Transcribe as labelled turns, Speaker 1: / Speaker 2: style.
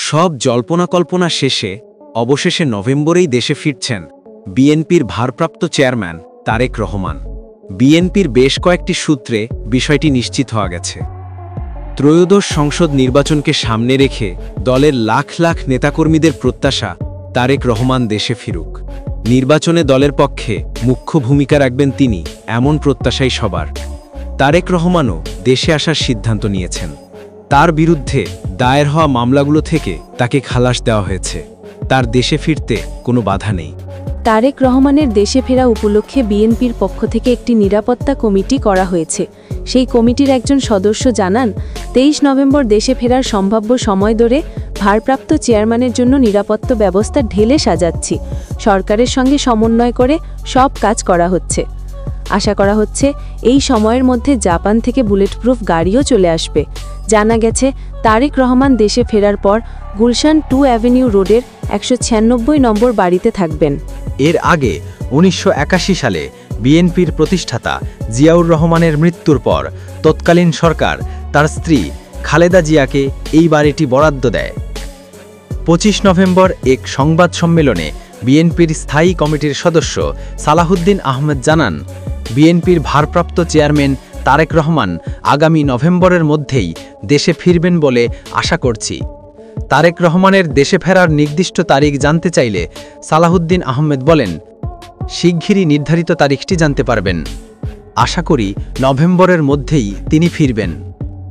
Speaker 1: সব জল্পনা কল্পনা শেষে অবশেষে নভেম্বরেই দেশে ফিরছেন বিএনপির ভারপ্রাপ্ত চেয়ারম্যান তারেক রহমান। বিএনপির বেশ কয়েকটি সূত্রে বিষয়টি নিশ্চিত হওয়া গেছে। ত্রয়োদশ সংসদ নির্বাচনকে সামনে রেখে দলের লাখ লাখ নেতাকর্মীদের প্রত্যাশা তারেক রহমান দেশে ফিরুক। নির্বাচনে দলের পক্ষে মুখ্য ভূমিকা রাখবেন তিনি, এমন প্রত্যাশাই সবার। তারেক রহমানও দেশে আসার সিদ্ধান্ত নিয়েছেন। তার বিরুদ্ধে দায়ের হওয়া মামলাগুলো থেকে তাকে খালাস দেওয়া হয়েছে। তার দেশে ফিরতে কোনো বাধা নেই।
Speaker 2: তারেক রহমানের দেশে ফেরা উপলক্ষে বিএনপির পক্ষ থেকে একটি নিরাপত্তা কমিটি করা হয়েছে। সেই কমিটির একজন সদস্য জানান, 23 নভেম্বর দেশে ফেরার সম্ভাব্য সময় ধরে ভারপ্রাপ্ত চেয়ারম্যানের জন্য নিরাপত্তা ব্যবস্থা ঢেলে সাজাচ্ছি। সরকারের সঙ্গে সমন্বয় করে সব কাজ করা হচ্ছে। আশা করা হচ্ছে এই সময়ের মধ্যে জাপান থেকে বুলেটপ্রুফ গাড়িও চলে আসবে। জানা গেছে, তারেক রহমান দেশে ফেরার পর গুলশান 2 অ্যাভিনিউ রোডের 196 নম্বর বাড়িতে থাকবেন।
Speaker 3: এর আগে 1981 সালে বিএনপির প্রতিষ্ঠাতা জিয়াউর রহমানের মৃত্যুর পর তৎকালীন সরকার তার স্ত্রী খালেদা জিয়াকে এই বাড়িটি বরাদ্দ দেয়। 25 নভেম্বর এক সংবাদ সম্মেলনে বিএনপির স্থায়ী কমিটির সদস্য সালাহুদ্দিন আহমেদ জানান, বিএনপির ভারপ্রাপ্ত চেয়ারম্যান তারেক রহমান আগামী নভেম্বরের মধ্যেই দেশে ফিরবেন বলে আশা করছি। তারেক রহমানের দেশে ফেরার নির্দিষ্ট তারিখ জানতে চাইলে সালাহুদ্দিন আহমেদ বলেন, শিগগিরই নির্ধারিত তারিখটি জানতে পারবেন। আশা করি নভেম্বরের মধ্যেই তিনি ফিরবেন।